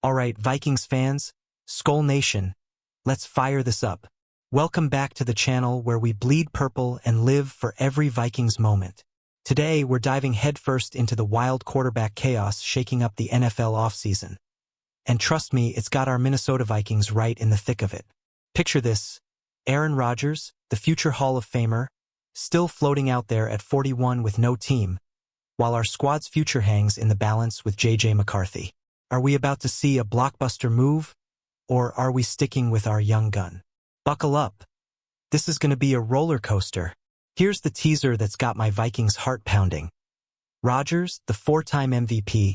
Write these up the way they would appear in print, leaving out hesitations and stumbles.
Alright, Vikings fans, Skull Nation, let's fire this up. Welcome back to the channel where we bleed purple and live for every Vikings moment. Today, we're diving headfirst into the wild quarterback chaos shaking up the NFL offseason. And trust me, it's got our Minnesota Vikings right in the thick of it. Picture this: Aaron Rodgers, the future Hall of Famer, still floating out there at 41 with no team, while our squad's future hangs in the balance with J.J. McCarthy. Are we about to see a blockbuster move, or are we sticking with our young gun? Buckle up. This is going to be a roller coaster. Here's the teaser that's got my Vikings heart pounding. Rodgers, the four-time MVP,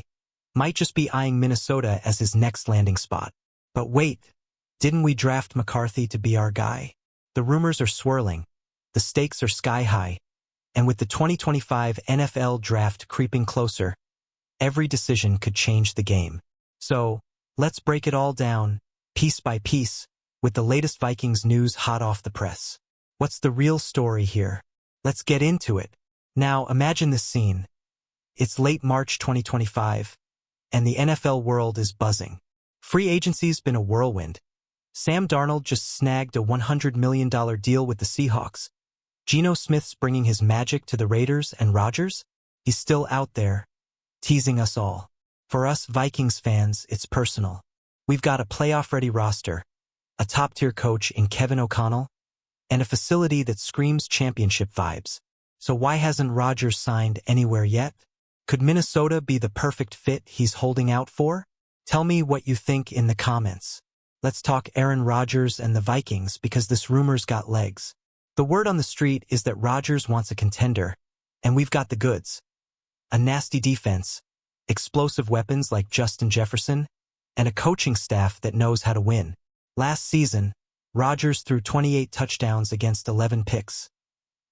might just be eyeing Minnesota as his next landing spot. But wait, didn't we draft McCarthy to be our guy? The rumors are swirling, the stakes are sky high, and with the 2025 NFL draft creeping closer, every decision could change the game. So, let's break it all down, piece by piece, with the latest Vikings news hot off the press. What's the real story here? Let's get into it. Now, imagine this scene. It's late March 2025, and the NFL world is buzzing. Free agency's been a whirlwind. Sam Darnold just snagged a $100 million deal with the Seahawks. Geno Smith's bringing his magic to the Raiders, and Rodgers? He's still out there, teasing us all. For us Vikings fans, it's personal. We've got a playoff-ready roster, a top-tier coach in Kevin O'Connell, and a facility that screams championship vibes. So why hasn't Rodgers signed anywhere yet? Could Minnesota be the perfect fit he's holding out for? Tell me what you think in the comments. Let's talk Aaron Rodgers and the Vikings because this rumor's got legs. The word on the street is that Rodgers wants a contender, and we've got the goods. A nasty defense, explosive weapons like Justin Jefferson, and a coaching staff that knows how to win. Last season, Rodgers threw 28 touchdowns against 11 picks.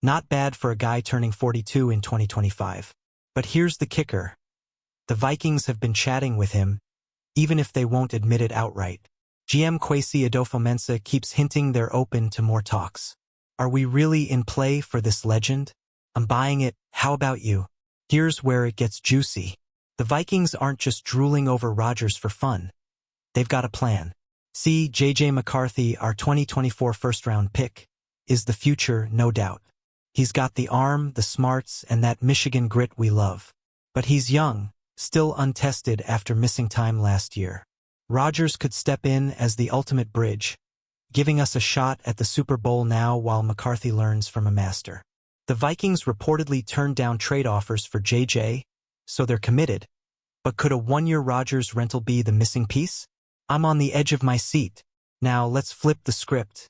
Not bad for a guy turning 42 in 2025. But here's the kicker. The Vikings have been chatting with him, even if they won't admit it outright. GM Kwesi Adofo-Mensah keeps hinting they're open to more talks. Are we really in play for this legend? I'm buying it. How about you? Here's where it gets juicy. The Vikings aren't just drooling over Rodgers for fun. They've got a plan. See, J.J. McCarthy, our 2024 first-round pick, is the future, no doubt. He's got the arm, the smarts, and that Michigan grit we love. But he's young, still untested after missing time last year. Rodgers could step in as the ultimate bridge, giving us a shot at the Super Bowl now while McCarthy learns from a master. The Vikings reportedly turned down trade offers for J.J., so they're committed. But could a one-year Rodgers rental be the missing piece? I'm on the edge of my seat. Now let's flip the script.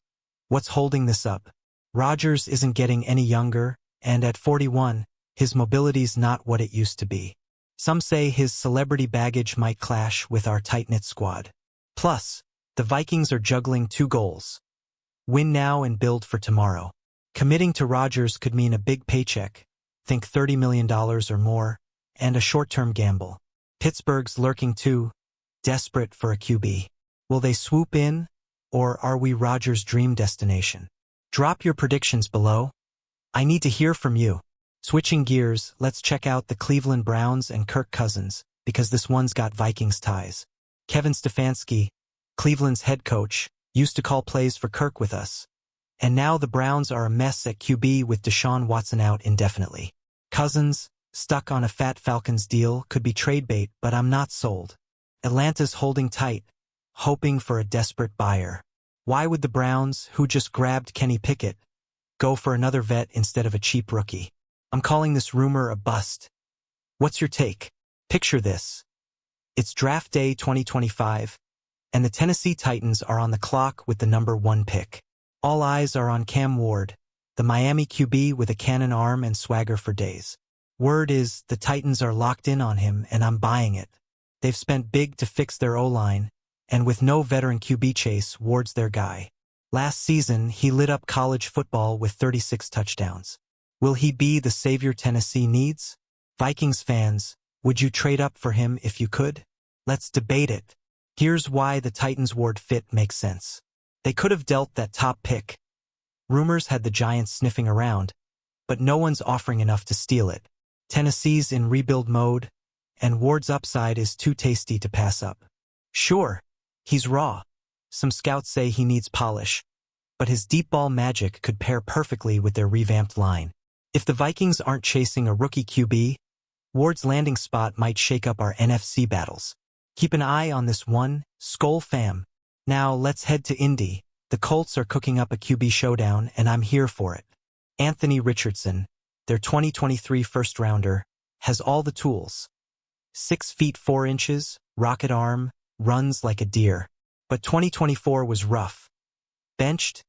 What's holding this up? Rodgers isn't getting any younger, and at 41, his mobility's not what it used to be. Some say his celebrity baggage might clash with our tight-knit squad. Plus, the Vikings are juggling two goals: win now and build for tomorrow. Committing to Rodgers could mean a big paycheck, think $30 million or more, and a short-term gamble. Pittsburgh's lurking too, desperate for a QB. Will they swoop in, or are we Rodgers' dream destination? Drop your predictions below. I need to hear from you. Switching gears, let's check out the Cleveland Browns and Kirk Cousins, because this one's got Vikings ties. Kevin Stefanski, Cleveland's head coach, used to call plays for Kirk with us. And now the Browns are a mess at QB with Deshaun Watson out indefinitely. Cousins, stuck on a fat Falcons deal, could be trade bait, but I'm not sold. Atlanta's holding tight, hoping for a desperate buyer. Why would the Browns, who just grabbed Kenny Pickett, go for another vet instead of a cheap rookie? I'm calling this rumor a bust. What's your take? Picture this. It's draft day 2025, and the Tennessee Titans are on the clock with the number 1 pick. All eyes are on Cam Ward, the Miami QB with a cannon arm and swagger for days. Word is the Titans are locked in on him, and I'm buying it. They've spent big to fix their O-line, and with no veteran QB chase, Ward's their guy. Last season, he lit up college football with 36 touchdowns. Will he be the savior Tennessee needs? Vikings fans, would you trade up for him if you could? Let's debate it. Here's why the Titans-Ward fit makes sense. They could have dealt that top pick. Rumors had the Giants sniffing around, but no one's offering enough to steal it. Tennessee's in rebuild mode, and Ward's upside is too tasty to pass up. Sure, he's raw. Some scouts say he needs polish, but his deep ball magic could pair perfectly with their revamped line. If the Vikings aren't chasing a rookie QB, Ward's landing spot might shake up our NFC battles. Keep an eye on this one, Skol fam. Now let's head to Indy. The Colts are cooking up a QB showdown, and I'm here for it. Anthony Richardson, their 2023 first-rounder, has all the tools. 6 feet 4 inches, rocket arm, runs like a deer. But 2024 was rough. Benched,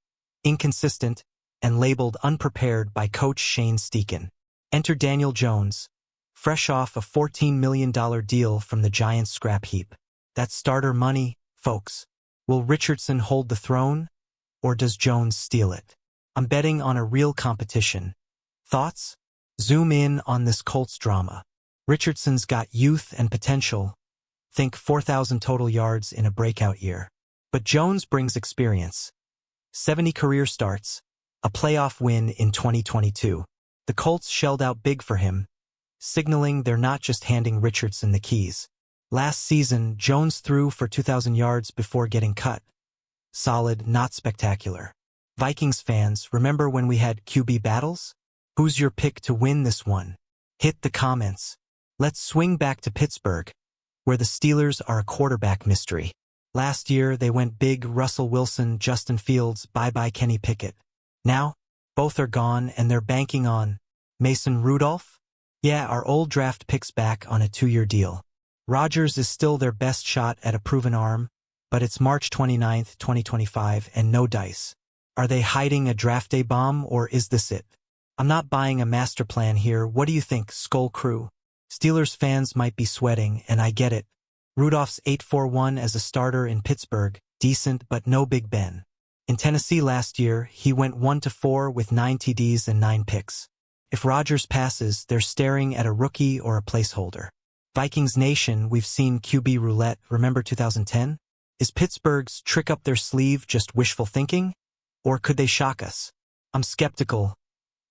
inconsistent, and labeled unprepared by coach Shane Steichen. Enter Daniel Jones, fresh off a $14 million deal from the Giants scrap heap. That's starter money, folks. Will Richardson hold the throne, or does Jones steal it? I'm betting on a real competition. Thoughts? Zoom in on this Colts drama. Richardson's got youth and potential. Think 4,000 total yards in a breakout year. But Jones brings experience. 70 career starts, a playoff win in 2022. The Colts shelled out big for him, signaling they're not just handing Richardson the keys. Last season, Jones threw for 2,000 yards before getting cut. Solid, not spectacular. Vikings fans, remember when we had QB battles? Who's your pick to win this one? Hit the comments. Let's swing back to Pittsburgh, where the Steelers are a quarterback mystery. Last year, they went big: Russell Wilson, Justin Fields, bye-bye Kenny Pickett. Now, both are gone, and they're banking on Mason Rudolph? Yeah, our old draft pick's back on a 2-year deal. Rodgers is still their best shot at a proven arm, but it's March 29th, 2025, and no dice. Are they hiding a draft day bomb, or is this it? I'm not buying a master plan here. What do you think, Skull Crew? Steelers fans might be sweating, and I get it. Rudolph's 8-4-1 as a starter in Pittsburgh, decent but no Big Ben. In Tennessee last year, he went 1-4 with 9 TDs and 9 picks. If Rodgers passes, they're staring at a rookie or a placeholder. Vikings Nation, we've seen QB roulette, remember 2010? Is Pittsburgh's trick up their sleeve just wishful thinking? Or could they shock us? I'm skeptical.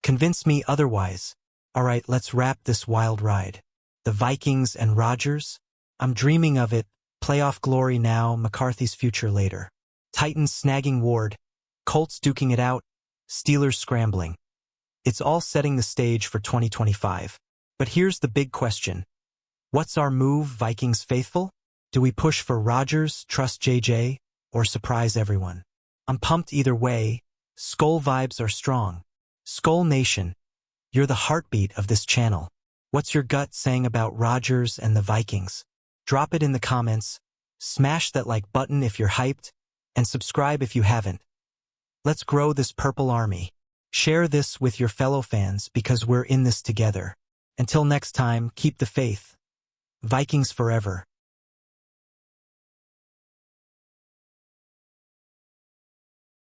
Convince me otherwise. Alright, let's wrap this wild ride. The Vikings and Rodgers? I'm dreaming of it. Playoff glory now, McCarthy's future later. Titans snagging Ward, Colts duking it out, Steelers scrambling. It's all setting the stage for 2025. But here's the big question. What's our move, Vikings faithful? Do we push for Rodgers, trust JJ, or surprise everyone? I'm pumped either way. Skol vibes are strong. Skol Nation, you're the heartbeat of this channel. What's your gut saying about Rodgers and the Vikings? Drop it in the comments, smash that like button if you're hyped, and subscribe if you haven't. Let's grow this purple army. Share this with your fellow fans because we're in this together. Until next time, keep the faith. Vikings forever.